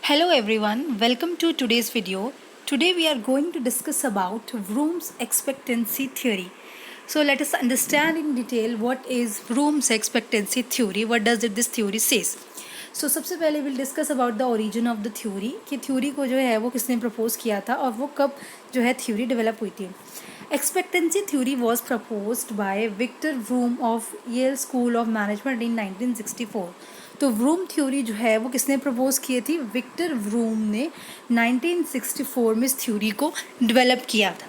Hello everyone, welcome to today's video. Today we are going to discuss about Vroom's expectancy theory. So let us understand in detail what is Vroom's expectancy theory, what does this theory says. So सबसे पहले we'll discuss about the origin of the theory कि theory को जो है वो किसने propose किया था और वो कब जो है theory develop हुई थी. Expectancy theory was proposed by Victor Vroom of Yale School of Management in 1964. तो व्रूम थ्योरी जो है वो किसने प्रपोज की थी? विक्टर व्रूम ने 1964 में इस थ्योरी को डेवलप किया था.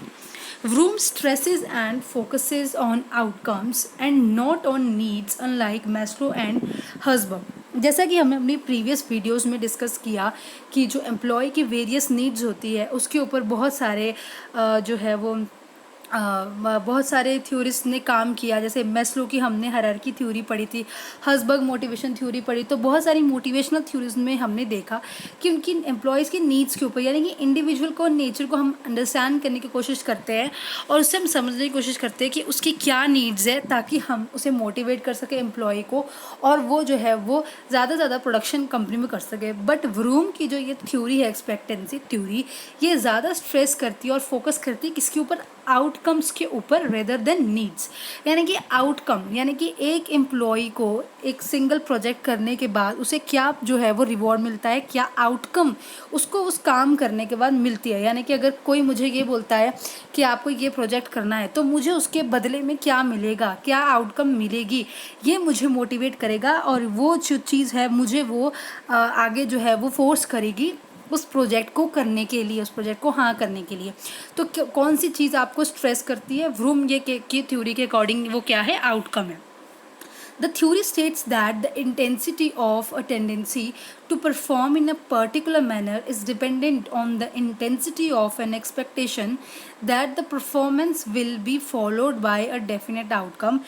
Vroom stresses and focuses on outcomes and not on needs unlike Maslow and Herzberg. जैसा कि हमने अपनी प्रीवियस वीडियोस में डिस्कस किया कि जो एम्प्लॉय की वेरियस नीड्स होती है उसके ऊपर बहुत सारे जो है वो बहुत सारे थ्योरिस्ट ने काम किया. जैसे मैस्लो की हमने हायरार्की थ्योरी पढ़ी थी, हर्जबर्ग मोटिवेशन थ्योरी पढ़ी. तो बहुत सारी मोटिवेशनल थ्योरीज में हमने देखा कि उनकी एम्प्लॉयज़ की नीड्स के ऊपर यानी कि इंडिविजुअल को नेचर को हम अंडरस्टैंड करने की कोशिश करते हैं और उससे हम समझने की कोशिश करते हैं कि उसकी क्या नीड्स है ताकि हम उसे मोटिवेट कर सकें एम्प्लॉय को और वो जो है वो ज़्यादा से ज़्यादा प्रोडक्शन कंपनी में कर सके. बट व्रूम की जो ये थ्योरी है एक्सपेक्टेंसी थ्योरी, ये ज़्यादा स्ट्रेस करती है और फोकस करती है किसके ऊपर? आउटकम्स के ऊपर रेदर देन नीड्स. यानी कि आउटकम यानी कि एक एम्प्लॉय को एक सिंगल प्रोजेक्ट करने के बाद उसे क्या जो है वो रिवॉर्ड मिलता है, क्या आउटकम उसको उस काम करने के बाद मिलती है. यानी कि अगर कोई मुझे ये बोलता है कि आपको ये प्रोजेक्ट करना है तो मुझे उसके बदले में क्या मिलेगा, क्या आउटकम मिलेगी, ये मुझे मोटिवेट करेगा और वो जो चीज़ है मुझे वो आगे जो है वो फोर्स करेगी उस प्रोजेक्ट को करने के लिए, उस प्रोजेक्ट को हाँ करने के लिए. तो कौन सी चीज़ आपको स्ट्रेस करती है? व्रूम ये की थ्योरी के अकॉर्डिंग वो क्या है? आउटकम है. The theory states that the intensity of a tendency to perform in a particular manner is dependent on the intensity of an expectation that the performance will be followed by a definite outcome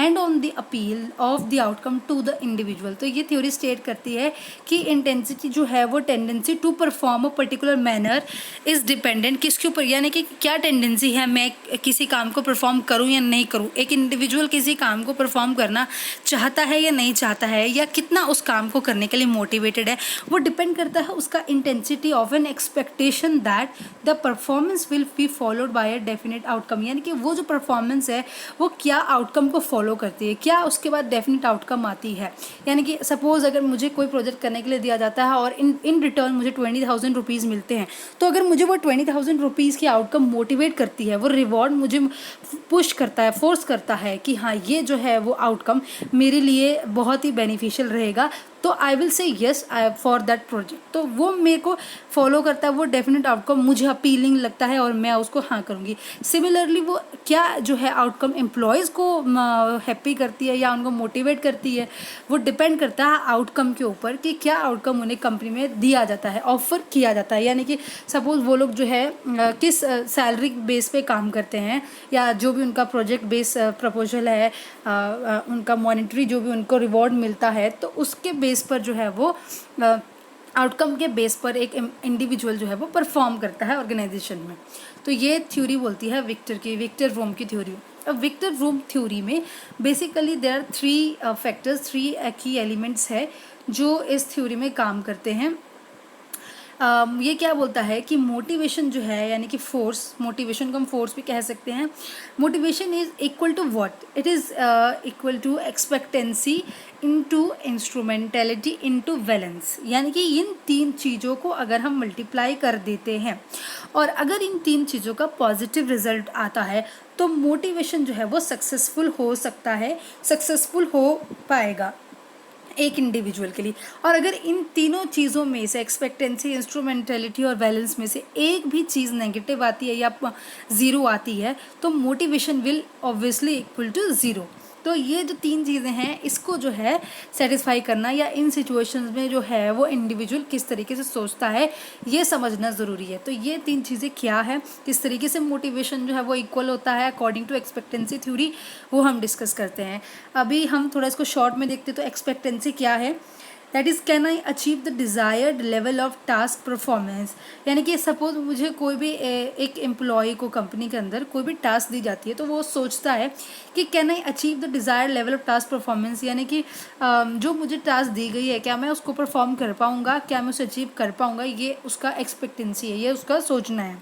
and on the appeal of the outcome to the individual. तो ये theory state करती है कि intensity जो है वो tendency to perform a particular manner is dependent किसके ऊपर, यानी कि क्या टेंडेंसी है मैं किसी काम को परफॉर्म करूँ या नहीं करूँ. एक इंडिविजुअल किसी काम को परफॉर्म करना चाहता है या नहीं चाहता है या कितना उस काम को करने के लिए मोटिवेटेड है, वो डिपेंड करता है उसका intensity of an expectation that the performance will be followed by a definite outcome. यानी कि वो जो परफॉर्मेंस है वो क्या आउटकम को फॉलो करती है, क्या उसके बाद डेफिनेट आउटकम आती है. यानी कि सपोज अगर मुझे कोई प्रोजेक्ट करने के लिए दिया जाता है और इन रिटर्न मुझे 20,000 रुपीज़ मिलते हैं, तो अगर मुझे वो 20,000 रुपीज़ की आउटकम मोटिवेट करती है, वो रिवॉर्ड मुझे पुश करता है, फोर्स करता है कि हाँ ये जो है वो आउटकम मेरे लिए बहुत ही बेनिफिशियल रहेगा, तो I will say yes for that project. तो वो मेरे को फॉलो करता है, वो डेफिनेट आउटकम मुझे अपीलिंग लगता है और मैं उसको हाँ करूँगी. सिमिलरली वो क्या जो है आउटकम एम्प्लॉयज़ को हैप्पी करती है या उनको मोटिवेट करती है, वो डिपेंड करता है आउटकम के ऊपर कि क्या आउटकम उन्हें कंपनी में दिया जाता है, ऑफर किया जाता है. यानी कि सपोज वो लोग जो है किस सैलरी बेस पे काम करते हैं या जो भी उनका प्रोजेक्ट बेस प्रपोजल है, उनका मॉनिटरी जो भी उनको रिवॉर्ड मिलता है, तो उसके बेस पर जो है वो आउटकम के बेस पर एक इंडिविजुअल जो है वो परफॉर्म करता है ऑर्गेनाइजेशन में. तो ये थ्योरी बोलती है विक्टर व्रूम की थ्योरी. अब विक्टर व्रूम थ्योरी में बेसिकली देयर आर 3 फैक्टर्स, 3 की एलिमेंट्स है जो इस थ्योरी में काम करते हैं. ये क्या बोलता है कि मोटिवेशन जो है यानी कि फोर्स, मोटिवेशन को हम फोर्स भी कह सकते हैं. Motivation is equal to what? It is equal to expectancy into instrumentality into balance. यानी कि इन 3 चीज़ों को अगर हम मल्टीप्लाई कर देते हैं और अगर इन 3 चीज़ों का पॉजिटिव रिजल्ट आता है तो मोटिवेशन जो है वो सक्सेसफुल हो सकता है, सक्सेसफुल हो पाएगा एक इंडिविजुअल के लिए. और अगर इन तीनों चीज़ों में से एक्सपेक्टेंसी, इंस्ट्रूमेंटेलिटी और बैलेंस में से एक भी चीज़ नेगेटिव आती है या ज़ीरो आती है तो motivation will obviously equal to zero. तो ये जो 3 चीज़ें हैं इसको जो है सेटिस्फाई करना या इन सिचुएशंस में जो है वो इंडिविजुअल किस तरीके से सोचता है ये समझना ज़रूरी है. तो ये 3 चीज़ें क्या है, किस तरीके से मोटिवेशन जो है वो इक्वल होता है अकॉर्डिंग टू एक्सपेक्टेंसी थ्योरी, वो हम डिस्कस करते हैं. अभी हम थोड़ा इसको शॉर्ट में देखते तो एक्सपेक्टेंसी क्या है? That is can I achieve the desired level of task performance. यानी कि सपोज मुझे कोई भी एक एम्प्लॉय को कंपनी के अंदर कोई भी टास्क दी जाती है तो वो सोचता है कि can I achieve the desired level of task performance, यानी कि जो मुझे टास्क दी गई है क्या मैं उसको परफॉर्म कर पाऊँगा, क्या मैं उसे अचीव कर पाऊँगा, ये उसका एक्सपेक्टेंसी है, ये उसका सोचना है।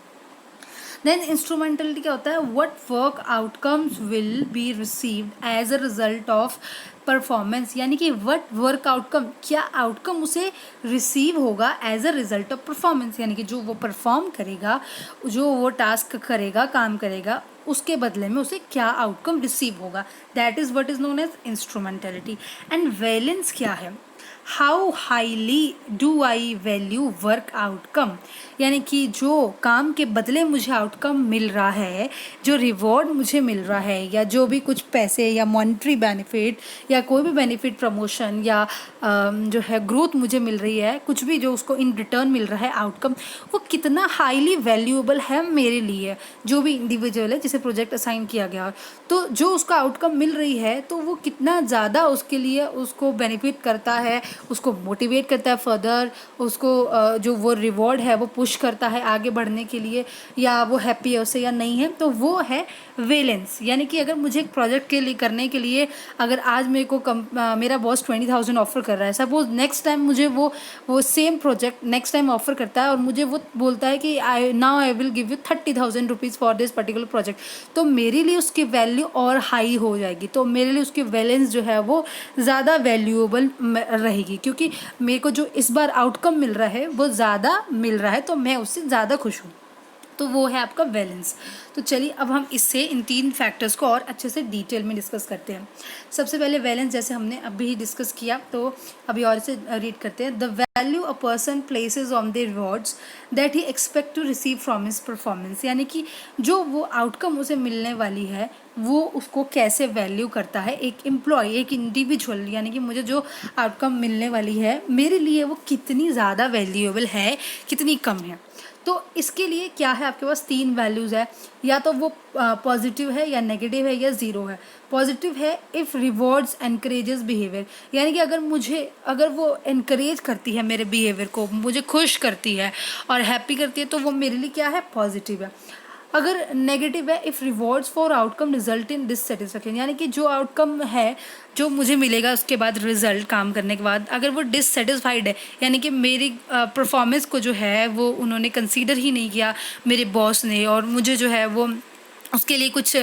देन इंस्ट्रूमेंटलिटी क्या होता है, what work outcomes will be received as a result of performance, यानी कि व्हाट वर्क आउटकम, क्या आउटकम उसे रिसीव होगा as a result of performance, यानी कि जो वो परफॉर्म करेगा, जो वो टास्क करेगा, काम करेगा, उसके बदले में उसे क्या आउटकम रिसीव होगा, that is what is known as instrumentality. And valence क्या है, how highly do I value work outcome, यानी कि जो काम के बदले मुझे आउटकम मिल रहा है, जो रिवॉर्ड मुझे मिल रहा है, या जो भी कुछ पैसे या मॉनेटरी बेनिफिट या कोई भी बेनिफिट, प्रमोशन या जो है ग्रोथ मुझे मिल रही है, कुछ भी जो उसको इन रिटर्न मिल रहा है आउटकम, वो कितना हाईली वैल्यूएबल है मेरे लिए, जो भी इंडिविजुअल है जिसे प्रोजेक्ट असाइन किया गया, तो जो उसका आउटकम मिल रही है तो वो कितना ज़्यादा उसके लिए उसको बेनिफिट करता है, उसको मोटिवेट करता है फर्दर, उसको जो वो रिवॉर्ड है वो पुश करता है आगे बढ़ने के लिए, या वो हैप्पी है उससे या नहीं है, तो वो है वैलेंस। यानी कि अगर मुझे एक प्रोजेक्ट के लिए करने के लिए अगर आज मेरे को मेरा बॉस 20,000 ऑफर कर रहा है, सपोज नेक्स्ट टाइम मुझे वो same project next time offer करता है और मुझे वो बोलता है कि I will give you 30,000 rupees for this particular project, तो मेरे लिए उसकी वैल्यू और हाई हो जाएगी, तो मेरे लिए उसकी वैलेंस जो है वो ज़्यादा वैल्यूएबल रहेगी, क्योंकि मेरे को जो इस बार आउटकम मिल रहा है वो ज़्यादा मिल रहा है, तो मैं उससे ज़्यादा खुश हूँ, तो वो है आपका बैलेंस। तो चलिए अब हम इससे इन 3 फैक्टर्स को और अच्छे से डिटेल में डिस्कस करते हैं। सबसे पहले बैलेंस, जैसे हमने अभी डिस्कस किया, तो अभी और से रीड करते हैं। The value a person places on the rewards that he expect to receive from his performance, यानी कि जो वो आउटकम उसे मिलने वाली है वो उसको कैसे वैल्यू करता है एक एम्प्लॉय, एक इंडिविजुअल, यानी कि मुझे जो आउटकम मिलने वाली है मेरे लिए वो कितनी ज़्यादा वैल्यूएबल है, कितनी कम है। तो इसके लिए क्या है, आपके पास 3 वैल्यूज़ है, या तो वो पॉजिटिव है या नेगेटिव है या ज़ीरो है। पॉजिटिव है इफ़ रिवॉर्ड्स एनकरेजेस बिहेवियर, यानी कि अगर वो एनकरेज करती है मेरे बिहेवियर को, मुझे खुश करती है और हैप्पी करती है, तो वो मेरे लिए क्या है, पॉजिटिव है। अगर नेगेटिव है, if rewards for outcome result in dissatisfaction, यानी कि जो आउटकम है जो मुझे मिलेगा उसके बाद रिजल्ट काम करने के बाद, अगर वो डिससेटिस्फाइड है, यानी कि मेरी परफॉर्मेंस को जो है वो उन्होंने कंसीडर ही नहीं किया मेरे बॉस ने, और मुझे जो है वो उसके लिए कुछ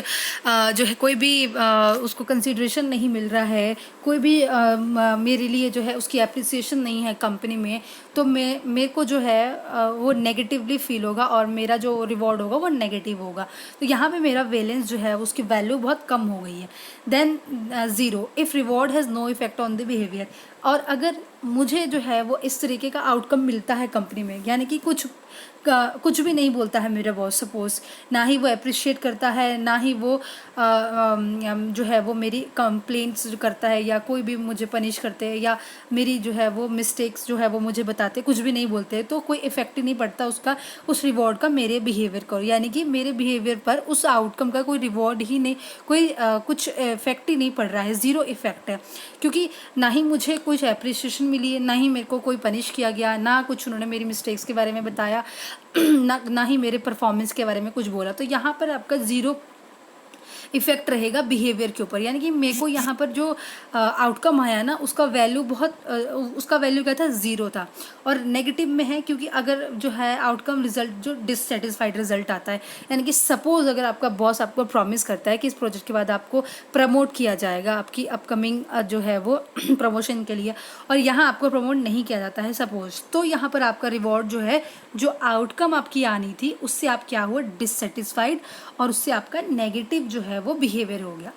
जो है कोई भी उसको कंसिड्रेशन नहीं मिल रहा है, कोई भी मेरे लिए जो है उसकी एप्रिसिएशन नहीं है कंपनी में, तो मेरे को जो है वो नेगेटिवली फील होगा और मेरा जो रिवॉर्ड होगा वो नेगेटिव होगा, तो यहाँ पे मेरा वैलेंस जो है उसकी वैल्यू बहुत कम हो गई है। Then zero, if reward has no effect on the behaviour, और अगर मुझे जो है वो इस तरीके का आउटकम मिलता है कंपनी में, यानी कि कुछ भी नहीं बोलता है मेरा बॉस, सपोज ना ही वो अप्रिशिएट करता है, ना ही वो जो है वो मेरी कंप्लेंट्स करता है, या कोई भी मुझे पनिश करते हैं, या मेरी जो है वो मिस्टेक्स जो है वो मुझे बताते, कुछ भी नहीं बोलते, तो कोई इफेक्ट ही नहीं पड़ता उसका, उस रिवॉर्ड का मेरे बिहेवियर को, यानी कि मेरे बिहेवियर पर उस आउटकम का कोई रिवॉर्ड ही नहीं, कोई कुछ इफेक्ट ही नहीं पड़ रहा है, ज़ीरो इफेक्ट है, क्योंकि ना ही मुझे कुछ अप्रिशिएशन मिली है, ना ही मेरे को कोई पनिश किया गया, ना कुछ उन्होंने मेरी मिस्टेक्स के बारे में बताया, ना ही मेरे परफॉर्मेंस के बारे में कुछ बोला, तो यहाँ पर आपका ज़ीरो इफेक्ट रहेगा बिहेवियर के ऊपर, यानी कि मेरे को यहाँ पर जो आउटकम आया ना उसका वैल्यू उसका वैल्यू क्या था, ज़ीरो था, और नेगेटिव में है क्योंकि अगर जो है आउटकम रिजल्ट जो डिससेटिस्फाइड रिजल्ट आता है, यानी कि सपोज अगर आपका बॉस आपको प्रॉमिस करता है कि इस प्रोजेक्ट के बाद आपको प्रमोट किया जाएगा आपकी अपकमिंग जो है वो प्रमोशन के लिए, और यहाँ आपको प्रमोट नहीं किया जाता है सपोज, तो यहाँ पर आपका रिवॉर्ड जो है, जो आउटकम आपकी आनी थी उससे आप क्या हुआ, डिससेटिस्फाइड, और उससे आपका नेगेटिव जो है वो बिहेवियर हो गया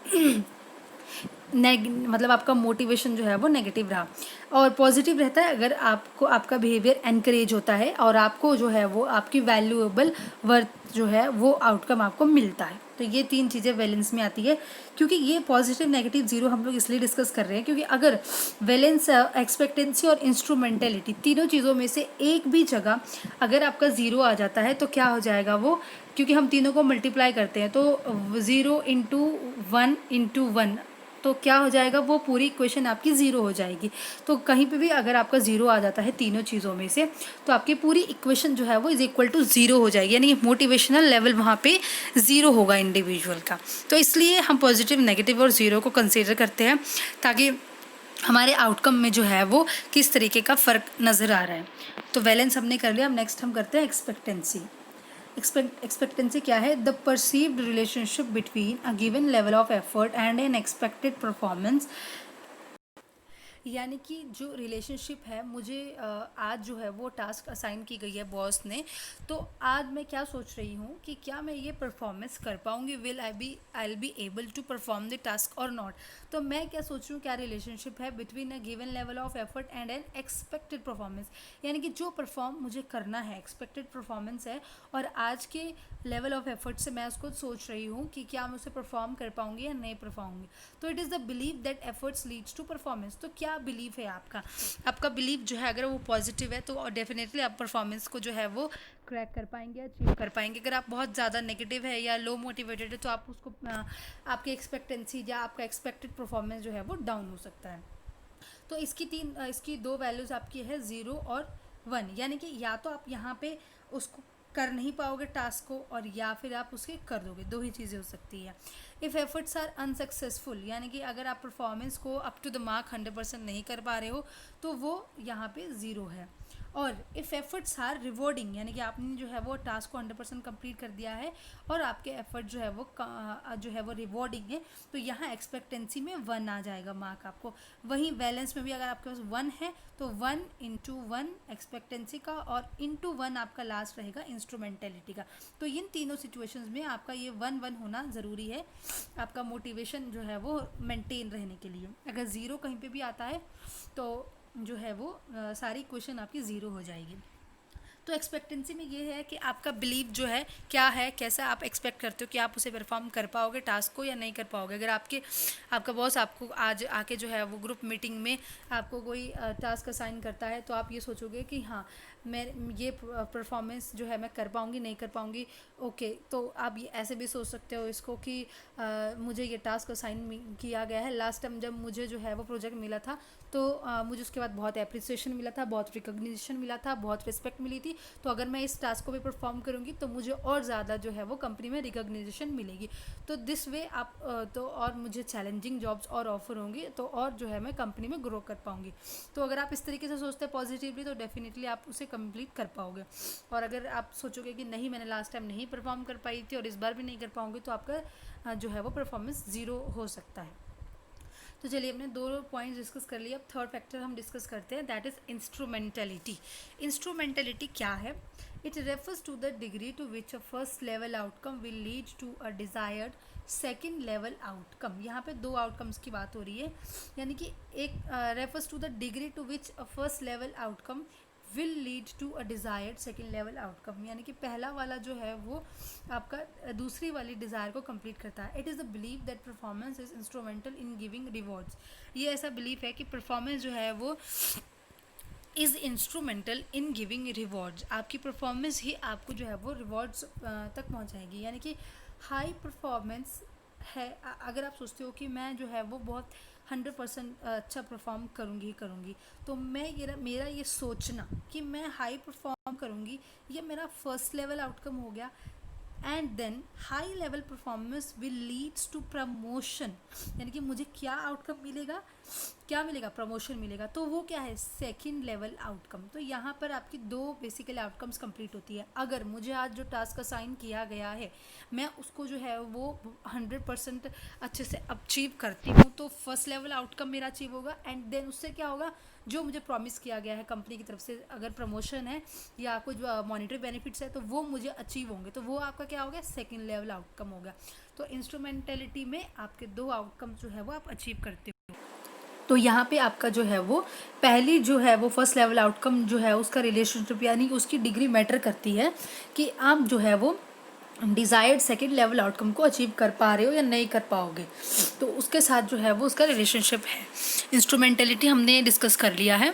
मतलब आपका मोटिवेशन जो है वो नेगेटिव रहा। और पॉजिटिव रहता है अगर आपको आपका बिहेवियर एनकरेज होता है और आपको जो है वो आपकी वैल्यूएबल वर्थ जो है वो आउटकम आपको मिलता है। तो ये 3 चीज़ें वैलेंस में आती है, क्योंकि ये पॉजिटिव नेगेटिव ज़ीरो हम लोग इसलिए डिस्कस कर रहे हैं क्योंकि अगर वैलेंस एक्सपेक्टेंसी और इंस्ट्रूमेंटेलिटी तीनों चीज़ों में से एक भी जगह अगर आपका ज़ीरो आ जाता है तो क्या हो जाएगा वो, क्योंकि हम तीनों को मल्टीप्लाई करते हैं तो 0 × 1 × 1 तो क्या हो जाएगा, वो पूरी इक्वेशन आपकी ज़ीरो हो जाएगी। तो कहीं पे भी अगर आपका ज़ीरो आ जाता है तीनों चीज़ों में से, तो आपकी पूरी इक्वेशन जो है वो इज़ इक्वल टू ज़ीरो हो जाएगी, यानी मोटिवेशनल लेवल वहाँ पे ज़ीरो होगा इंडिविजुअल का। तो इसलिए हम पॉजिटिव, नेगेटिव और ज़ीरो को कंसिडर करते हैं, ताकि हमारे आउटकम में जो है वो किस तरीके का फ़र्क नज़र आ रहा है। तो वैलेंस हमने कर लिया। अब नेक्स्ट हम करते हैं एक्सपेक्टेंसी। एक्सपेक्टेंसी क्या है? The perceived relationship between a given level of effort and an expected performance. यानी कि जो रिलेशनशिप है, मुझे आज जो है वो टास्क असाइन की गई है बॉस ने, तो आज मैं क्या सोच रही हूँ कि क्या मैं ये परफॉर्मेंस कर पाऊँगी, I will be able to perform the task और नॉट। तो मैं क्या सोच रही हूँ, क्या रिलेशनशिप है between a given level of effort and an expected performance. यानी कि जो परफॉर्म मुझे करना है, एक्सपेक्टेड परफॉर्मेंस है, और आज के लेवल ऑफ एफर्ट से मैं उसको सोच रही हूँ कि क्या मैं उसे परफॉर्म कर पाऊँगी या नहीं परफॉर्मूँगी। तो it is the believe that efforts leads to performance. तो क्या बिलीव है आपका बिलीव जो है अगर वो पॉजिटिव है, तो डेफिनेटली आप परफॉर्मेंस को जो है वो क्रैक कर पाएंगे, अचीव कर पाएंगे। अगर आप बहुत ज़्यादा नेगेटिव है या लो मोटिवेटेड है, तो आप उसको आपकी एक्सपेक्टेंसी या आपका एक्सपेक्टेड परफॉर्मेंस जो है वो डाउन हो सकता है। तो इसकी दो वैल्यूज़ आपकी है, ज़ीरो और वन। यानी कि या तो आप यहाँ पे उसको कर नहीं पाओगे टास्क को, और या फिर आप उसके कर दोगे, दो ही चीज़ें हो सकती है। इफ़ एफर्ट्स आर अनसक्सेसफुल, यानी कि अगर आप परफॉर्मेंस को अप टू द मार्क 100% नहीं कर पा रहे हो, तो वो यहाँ पे ज़ीरो है। और इफ़ एफर्ट्स आर रिवॉर्डिंग, यानी कि आपने जो है वो टास्क को 100% कंप्लीट कर दिया है और आपके एफर्ट जो है वो रिवॉर्डिंग है, तो यहाँ एक्सपेक्टेंसी में 1 आ जाएगा मार्क आपको। वहीं बैलेंस में भी अगर आपके पास 1 है, तो 1 इंटू 1 एक्सपेक्टेंसी का, और इंटू 1 आपका लास्ट रहेगा इंस्ट्रूमेंटेलिटी का। तो इन तीनों सिचुएशंस में आपका ये 1-1 होना ज़रूरी है, आपका मोटिवेशन जो है वो मेंटेन रहने के लिए। अगर ज़ीरो कहीं पे भी आता है, तो जो है वो सारी क्वेश्चन आपकी ज़ीरो हो जाएगी। तो एक्सपेक्टेंसी में ये है कि आपका बिलीव जो है क्या है, कैसा आप एक्सपेक्ट करते हो कि आप उसे परफॉर्म कर पाओगे टास्क को या नहीं कर पाओगे। अगर आपका बॉस आपको आज आके जो है वो ग्रुप मीटिंग में आपको कोई टास्क असाइन करता है, तो आप ये सोचोगे कि हाँ, मैं ये परफॉर्मेंस जो है मैं कर पाऊँगी नहीं कर पाऊँगी। ओके, तो आप ये ऐसे भी सोच सकते हो इसको कि मुझे ये टास्क असाइन किया गया है। लास्ट टाइम जब मुझे जो है वो प्रोजेक्ट मिला था, तो मुझे उसके बाद बहुत अप्रिसिएशन मिला था, बहुत रिकॉग्निशन मिला था, बहुत रिस्पेक्ट मिली थी। तो अगर मैं इस टास्क को भी परफॉर्म करूँगी, तो मुझे और ज़्यादा जो है वो कंपनी में रिकॉग्निशन मिलेगी। तो दिस वे आप तो और मुझे चैलेंजिंग जॉब्स और ऑफर होंगी, तो और जो है मैं कंपनी में ग्रो कर पाऊँगी। तो अगर आप इस तरीके से सोचते हैं पॉजिटिवली, तो डेफिनेटली आप उसे कंप्लीट कर पाओगे। और अगर आप सोचोगे कि नहीं, मैंने लास्ट टाइम नहीं परफॉर्म कर पाई थी और इस बार भी नहीं कर पाऊँगी, तो आपका जो है वो परफॉर्मेंस ज़ीरो हो सकता है। तो चलिए, हमने दो पॉइंट्स डिस्कस कर लिए। अब थर्ड फैक्टर हम डिस्कस करते हैं, दैट इज़ इंस्ट्रूमेंटेलिटी। इंस्ट्रूमेंटेलिटी क्या है? It refers to the degree to which a first level outcome will lead to a desired second level outcome. यहाँ पे दो आउटकम्स की बात हो रही है, यानी कि एक refers to the degree to which a first level outcome will lead to a desired second level outcome. यानी कि पहला वाला जो है वो आपका दूसरी वाली डिज़ायर को कंप्लीट करता है। It is the believe that performance is instrumental in giving rewards. ये ऐसा बिलीफ है कि परफॉर्मेंस जो है वो is instrumental in giving rewards. आपकी परफॉर्मेंस ही आपको जो है वो रिवॉर्ड्स तक पहुंचाएगी। यानी कि हाई परफॉर्मेंस है, अगर आप सोचते हो कि मैं जो है वो बहुत 100% अच्छा परफॉर्म करूँगी ही करूँगी, तो मेरा ये सोचना कि मैं हाई परफॉर्म करूँगी, ये मेरा फर्स्ट लेवल आउटकम हो गया। And then high level performance will leads to promotion. यानी कि मुझे क्या आउटकम मिलेगा, क्या मिलेगा? प्रमोशन मिलेगा। तो वो क्या है? Second level outcome. तो यहाँ पर आपकी दो बेसिकली आउटकम्स कंप्लीट होती है। अगर मुझे आज जो टास्क असाइन किया गया है, मैं उसको जो है वो 100% अच्छे से अचीव करती हूँ, तो फर्स्ट लेवल आउटकम मेरा अचीव होगा। एंड देन उससे क्या होगा, जो मुझे प्रॉमिस किया गया है कंपनी की तरफ से, अगर प्रमोशन है या कुछ मॉनिटरी बेनिफिट्स है, तो वो मुझे अचीव होंगे। तो वो आपका क्या हो गया? सेकेंड लेवल आउटकम हो गया। तो इंस्ट्रूमेंटेलिटी में आपके दो आउटकम जो है वो आप अचीव करते हो। तो यहाँ पे आपका जो है वो पहली जो है वो फर्स्ट लेवल आउटकम जो है उसका रिलेशनशिप, यानी कि उसकी डिग्री मैटर करती है कि आप जो है वो डिज़ायर्ड सेकेंड लेवल आउटकम को अचीव कर पा रहे हो या नहीं कर पाओगे। तो उसके साथ जो है वो उसका रिलेशनशिप है। इंस्ट्रूमेंटेलिटी हमने डिस्कस कर लिया है।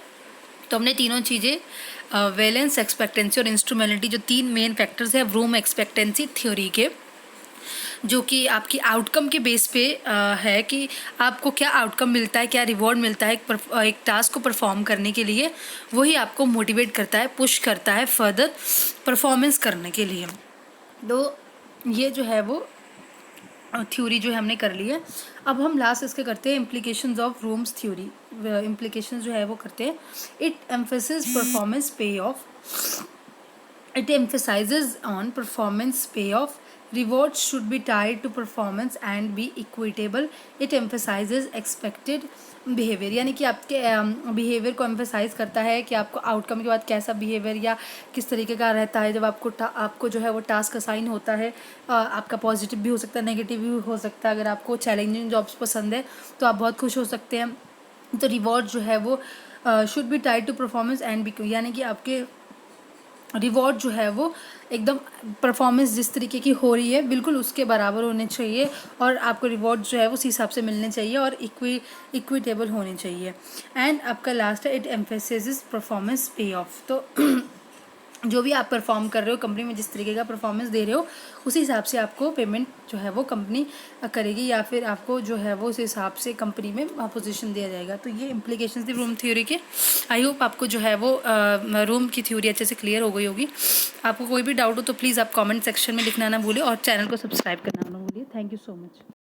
तो हमने तीनों चीज़ें वैलेंस, एक्सपेक्टेंसी और इंस्ट्रूमेंटेलिटी, जो तीन मेन फैक्टर्स हैं रूम एक्सपेक्टेंसी थ्योरी के, जो कि आपकी आउटकम के बेस पे है कि आपको क्या आउटकम मिलता है, क्या रिवॉर्ड मिलता है एक टास्क को परफॉर्म करने के लिए, वही आपको मोटिवेट करता है, पुश करता है फर्दर परफॉर्मेंस करने के लिए। तो ये जो है वो थ्योरी जो है हमने कर ली है। अब हम लास्ट इसके करते हैं implications of rooms theory. Implications जो है वो करते हैं, इट एम्फेसिस परफॉर्मेंस पे of, it emphasizes on performance payoff. Rewards should be tied to performance and be equitable. It emphasizes expected behaviour, यानी कि आपके बिहेवियर को एम्फेसाइज करता है कि आपको आउटकम के बाद कैसा बिहेवियर या किस तरीके का रहता है जब आपको जो है वो टास्क असाइन होता है। आपका पॉजिटिव भी हो सकता है, नेगेटिव भी हो सकता है। अगर आपको चैलेंजिंग जॉब्स पसंद है तो आप बहुत खुश हो सकते हैं। तो रिवॉर्ड जो है वो should be tied to performance and be, यानी कि आपके रिवॉर्ड जो है वो एकदम परफॉर्मेंस जिस तरीके की हो रही है बिल्कुल उसके बराबर होने चाहिए, और आपको रिवॉर्ड जो है वो उस हिसाब से मिलने चाहिए और इक्विटेबल होने चाहिए। एंड आपका लास्ट है, इट एम्फेसिस परफॉर्मेंस पे ऑफ। तो जो भी आप परफॉर्म कर रहे हो कंपनी में, जिस तरीके का परफॉर्मेंस दे रहे हो उसी हिसाब से आपको पेमेंट जो है वो कंपनी करेगी, या फिर आपको जो है वो उस हिसाब से कंपनी में पोजीशन दिया जाएगा। तो ये इम्प्लीकेशंस थी रूम थ्योरी के। आई होप आपको जो है वो रूम की थ्योरी अच्छे से क्लियर हो गई होगी। आपको कोई भी डाउट हो तो प्लीज़ आप कमेंट सेक्शन में लिखना ना भूलें और चैनल को सब्सक्राइब करना ना भूलिए। Thank you so much.